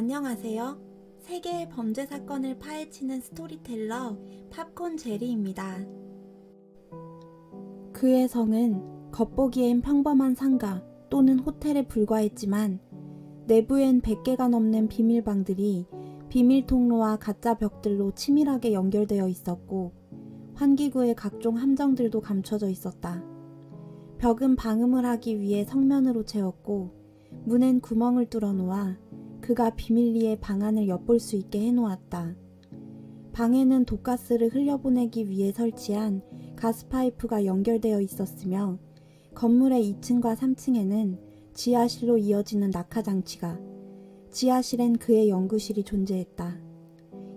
안녕하세요. 세계의 범죄 사건을 파헤치는 스토리텔러 팝콘 제리입니다. 그의 성은 겉보기엔 평범한 상가 또는 호텔에 불과했지만 내부엔 100개가 넘는 비밀방들이 비밀 통로와 가짜 벽들로 치밀하게 연결되어 있었고 환기구의 각종 함정들도 감춰져 있었다. 벽은 방음을 하기 위해 성면으로 채웠고 문엔 구멍을 뚫어 놓아 그가 비밀리에 방안을 엿볼 수 있게 해놓았다. 방에는 독가스를 흘려보내기 위해 설치한 가스파이프가 연결되어 있었으며 건물의 2층과 3층에는 지하실로 이어지는 낙하장치가, 지하실엔 그의 연구실이 존재했다.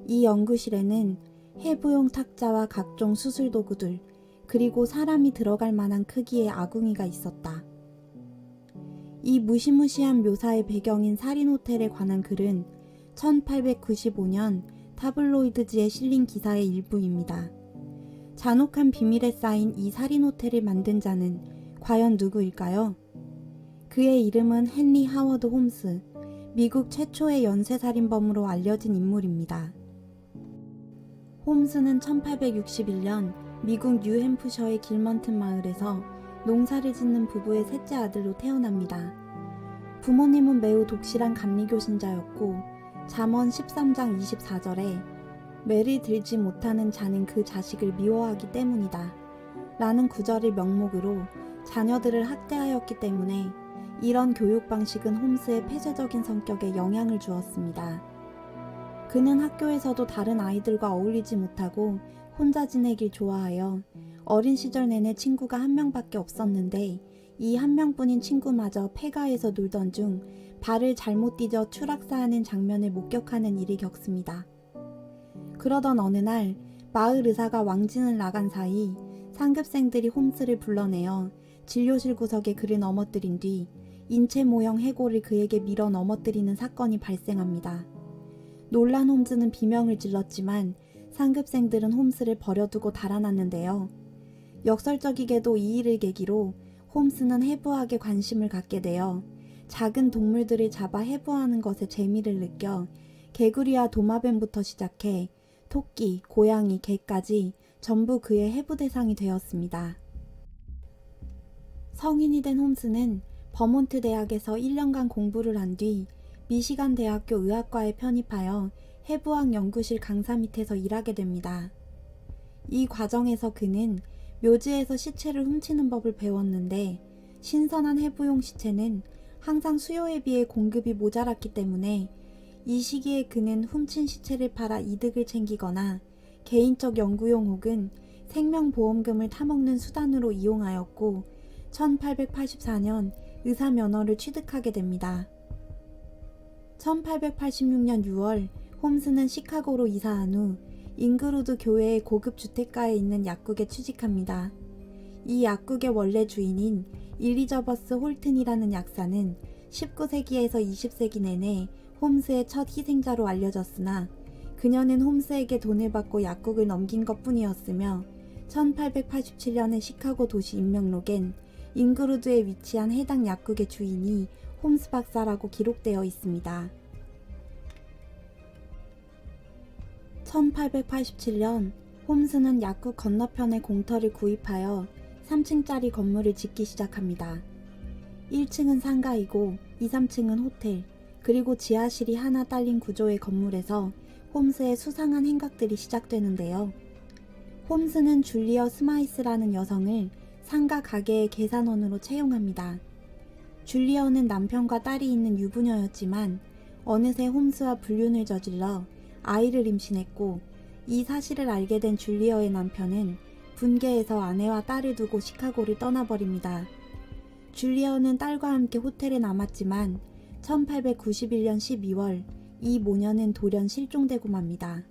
이 연구실에는 해부용 탁자와 각종 수술 도구들, 그리고 사람이 들어갈 만한 크기의 아궁이가 있었다. 이 무시무시한 묘사의 배경인 살인호텔에 관한 글은 1895년 타블로이드지에 실린 기사의 일부입니다. 잔혹한 비밀에 쌓인 이 살인호텔을 만든 자는 과연 누구일까요? 그의 이름은 헨리 하워드 홈스, 미국 최초의 연쇄살인범으로 알려진 인물입니다. 홈스는 1861년 미국 뉴햄프셔의 길먼튼 마을에서 농사를 짓는 부부의 셋째 아들로 태어납니다. 부모님은 매우 독실한 감리교 신자였고 잠언 13장 24절에 매를 들지 못하는 자는 그 자식을 미워하기 때문이다 라는 구절을 명목으로 자녀들을 학대하였기 때문에 이런 교육 방식은 홈스의 폐쇄적인 성격에 영향을 주었습니다. 그는 학교에서도 다른 아이들과 어울리지 못하고 혼자 지내길 좋아하여 어린 시절 내내 친구가 한 명밖에 없었는데 이 한 명뿐인 친구마저 폐가에서 놀던 중 발을 잘못 디뎌 추락사하는 장면을 목격하는 일이 겪습니다. 그러던 어느 날 마을 의사가 왕진을 나간 사이 상급생들이 홈스를 불러내어 진료실 구석에 그를 넘어뜨린 뒤 인체 모형 해골을 그에게 밀어 넘어뜨리는 사건이 발생합니다. 놀란 홈스는 비명을 질렀지만 상급생들은 홈스를 버려두고 달아났는데요. 역설적이게도 이 일을 계기로 홈스는 해부학에 관심을 갖게 되어 작은 동물들을 잡아 해부하는 것에 재미를 느껴 개구리와 도마뱀부터 시작해 토끼, 고양이, 개까지 전부 그의 해부 대상이 되었습니다. 성인이 된 홈스는 버몬트 대학에서 1년간 공부를 한 뒤 미시간 대학교 의학과에 편입하여 해부학 연구실 강사 밑에서 일하게 됩니다. 이 과정에서 그는 묘지에서 시체를 훔치는 법을 배웠는데 신선한 해부용 시체는 항상 수요에 비해 공급이 모자랐기 때문에 이 시기에 그는 훔친 시체를 팔아 이득을 챙기거나 개인적 연구용 혹은 생명보험금을 타먹는 수단으로 이용하였고 1884년 의사 면허를 취득하게 됩니다. 1886년 6월 홈스는 시카고로 이사한 후 잉그루드 교회의 고급 주택가에 있는 약국에 취직합니다. 이 약국의 원래 주인인 일리저버스 홀튼이라는 약사는 19세기에서 20세기 내내 홈스의 첫 희생자로 알려졌으나 그녀는 홈스에게 돈을 받고 약국을 넘긴 것뿐이었으며 1887년의 시카고 도시 인명록엔 잉그루드에 위치한 해당 약국의 주인이 홈스 박사라고 기록되어 있습니다. 1887년 홈스는 약국 건너편의 공터를 구입하여 3층짜리 건물을 짓기 시작합니다. 1층은 상가이고 2, 3층은 호텔, 그리고 지하실이 하나 딸린 구조의 건물에서 홈스의 수상한 행각들이 시작되는데요. 홈스는 줄리어 스마이스라는 여성을 상가 가게의 계산원으로 채용합니다. 줄리어는 남편과 딸이 있는 유부녀였지만 어느새 홈스와 불륜을 저질러 아이를 임신했고 이 사실을 알게 된 줄리어의 남편은 분개해서 아내와 딸을 두고 시카고를 떠나버립니다. 줄리어는 딸과 함께 호텔에 남았지만 1891년 12월 이 모녀는 돌연 실종되고 맙니다.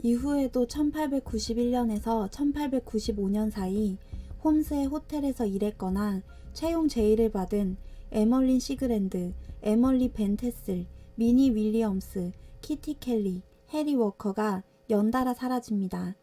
이후에도 1891년에서 1895년 사이 홈스의 호텔에서 일했거나 채용 제의를 받은 에멀린 시그랜드, 에멀리 벤 테슬, 미니 윌리엄스, 키티 켈리, 해리 워커가 연달아 사라집니다.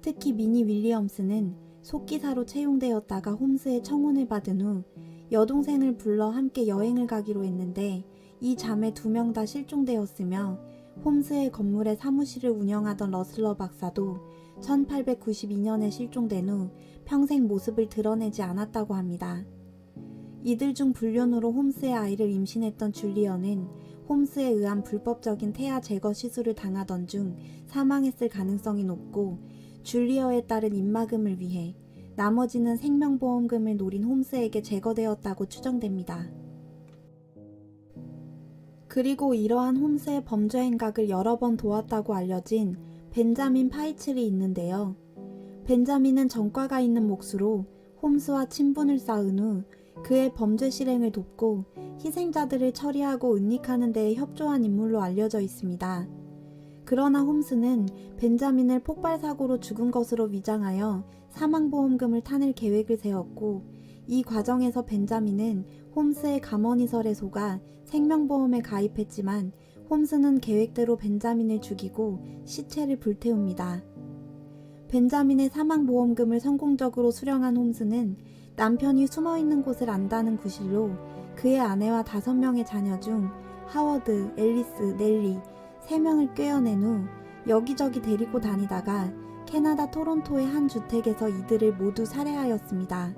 특히 미니 윌리엄스는 속기사로 채용되었다가 홈스의 청혼을 받은 후 여동생을 불러 함께 여행을 가기로 했는데 이 자매 2명 다 실종되었으며 홈스의 건물에 사무실을 운영하던 러슬러 박사도 1892년에 실종된 후 평생 모습을 드러내지 않았다고 합니다. 이들 중 불륜으로 홈스의 아이를 임신했던 줄리언은 홈스에 의한 불법적인 태아 제거 시술을 당하던 중 사망했을 가능성이 높고, 줄리어에 따른 입막음을 위해 나머지는 생명보험금을 노린 홈스에게 제거되었다고 추정됩니다. 그리고 이러한 홈스의 범죄 행각을 여러 번 도왔다고 알려진 벤자민 파이칠이 있는데요. 벤자민은 전과가 있는 몫으로 홈스와 친분을 쌓은 후 그의 범죄 실행을 돕고 희생자들을 처리하고 은닉하는 데에 협조한 인물로 알려져 있습니다. 그러나 홈스는 벤자민을 폭발사고로 죽은 것으로 위장하여 사망보험금을 타낼 계획을 세웠고, 이 과정에서 벤자민은 홈스의 감언이설에 속아 생명보험에 가입했지만 홈스는 계획대로 벤자민을 죽이고 시체를 불태웁니다. 벤자민의 사망보험금을 성공적으로 수령한 홈스는 남편이 숨어있는 곳을 안다는 구실로 그의 아내와 5명의 자녀 중 하워드, 앨리스, 넬리 3명을 꿰어낸 후 여기저기 데리고 다니다가 캐나다 토론토의 한 주택에서 이들을 모두 살해하였습니다.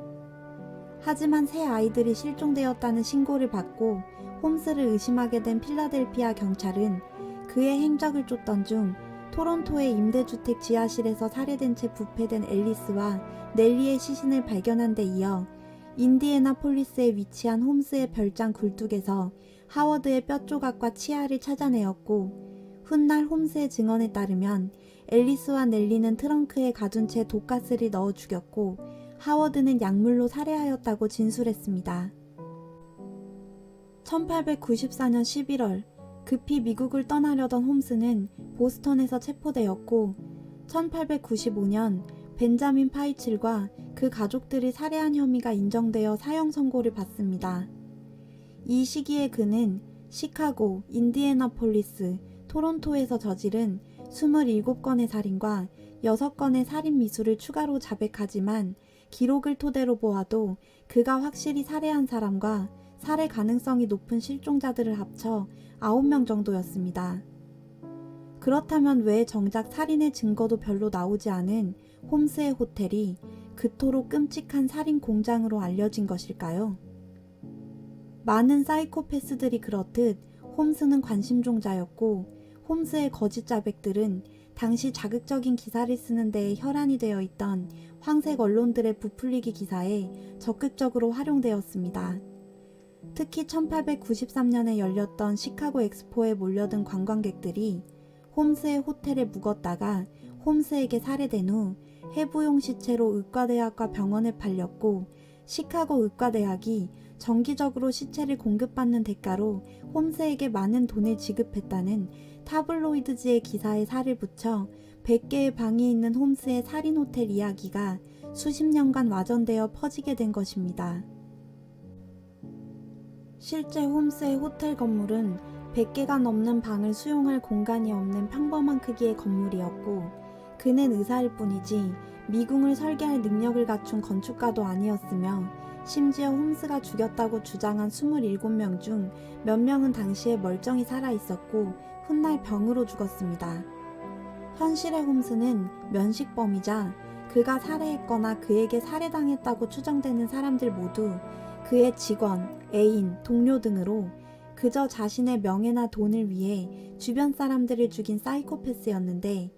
하지만 새 아이들이 실종되었다는 신고를 받고 홈스를 의심하게 된 필라델피아 경찰은 그의 행적을 쫓던 중 토론토의 임대주택 지하실에서 살해된 채 부패된 앨리스와 넬리의 시신을 발견한 데 이어 인디애나폴리스에 위치한 홈스의 별장 굴뚝에서 하워드의 뼈조각과 치아를 찾아내었고, 훗날 홈스의 증언에 따르면 앨리스와 넬리는 트렁크에 가둔 채 독가스를 넣어 죽였고 하워드는 약물로 살해하였다고 진술했습니다. 1894년 11월 급히 미국을 떠나려던 홈스는 보스턴에서 체포되었고, 1895년 벤자민 파이칠과 그 가족들이 살해한 혐의가 인정되어 사형 선고를 받습니다. 이 시기에 그는 시카고, 인디애나폴리스, 토론토에서 저지른 27건의 살인과 6건의 살인 미수를 추가로 자백하지만 기록을 토대로 보아도 그가 확실히 살해한 사람과 살해 가능성이 높은 실종자들을 합쳐 9명 정도였습니다. 그렇다면 왜 정작 살인의 증거도 별로 나오지 않은 홈스의 호텔이 그토록 끔찍한 살인 공장으로 알려진 것일까요? 많은 사이코패스들이 그렇듯 홈스는 관심종자였고, 홈스의 거짓 자백들은 당시 자극적인 기사를 쓰는 데에 혈안이 되어 있던 황색 언론들의 부풀리기 기사에 적극적으로 활용되었습니다. 특히 1893년에 열렸던 시카고 엑스포에 몰려든 관광객들이 홈스의 호텔에 묵었다가 홈스에게 살해된 후 해부용 시체로 의과대학과 병원에 팔렸고, 시카고 의과대학이 정기적으로 시체를 공급받는 대가로 홈스에게 많은 돈을 지급했다는 타블로이드지의 기사에 살을 붙여 100개의 방이 있는 홈스의 살인 호텔 이야기가 수십 년간 와전되어 퍼지게 된 것입니다. 실제 홈스의 호텔 건물은 100개가 넘는 방을 수용할 공간이 없는 평범한 크기의 건물이었고, 그는 의사일 뿐이지 미궁을 설계할 능력을 갖춘 건축가도 아니었으며, 심지어 홈스가 죽였다고 주장한 27명 중 몇 명은 당시에 멀쩡히 살아있었고 훗날 병으로 죽었습니다. 현실의 홈스는 면식범이자 그가 살해했거나 그에게 살해당했다고 추정되는 사람들 모두 그의 직원, 애인, 동료 등으로 그저 자신의 명예나 돈을 위해 주변 사람들을 죽인 사이코패스였는데,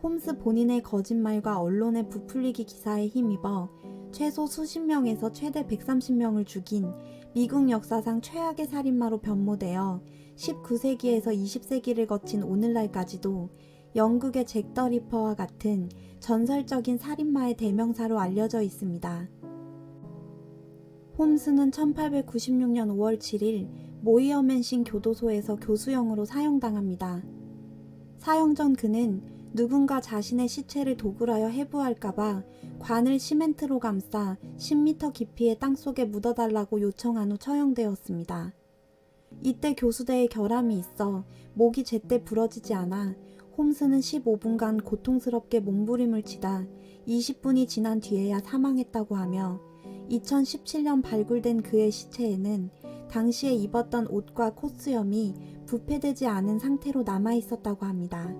홈스 본인의 거짓말과 언론의 부풀리기 기사에 힘입어 최소 수십 명에서 최대 130명을 죽인 미국 역사상 최악의 살인마로 변모되어 19세기에서 20세기를 거친 오늘날까지도 영국의 잭 더 리퍼와 같은 전설적인 살인마의 대명사로 알려져 있습니다. 홈스는 1896년 5월 7일 모이어맨싱 교도소에서 교수형으로 사형당합니다. 사형 전 그는 누군가 자신의 시체를 도굴하여 해부할까봐 관을 시멘트로 감싸 10m 깊이의 땅속에 묻어달라고 요청한 후 처형되었습니다. 이때 교수대에 결함이 있어 목이 제때 부러지지 않아 홈스는 15분간 고통스럽게 몸부림을 치다 20분이 지난 뒤에야 사망했다고 하며, 2017년 발굴된 그의 시체에는 당시에 입었던 옷과 콧수염이 부패되지 않은 상태로 남아 있었다고 합니다.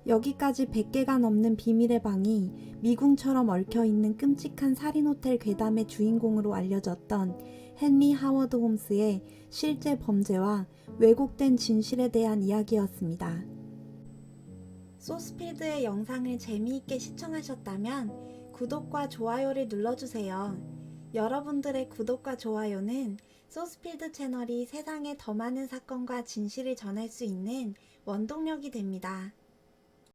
여기까지 100개가 넘는 비밀의 방이 미궁처럼 얽혀있는 끔찍한 살인호텔 괴담의 주인공으로 알려졌던 헨리 하워드 홈스의 실제 범죄와 왜곡된 진실에 대한 이야기였습니다. 소스필드의 영상을 재미있게 시청하셨다면 구독과 좋아요를 눌러주세요. 여러분들의 구독과 좋아요는 소스필드 채널이 세상에 더 많은 사건과 진실을 전할 수 있는 원동력이 됩니다.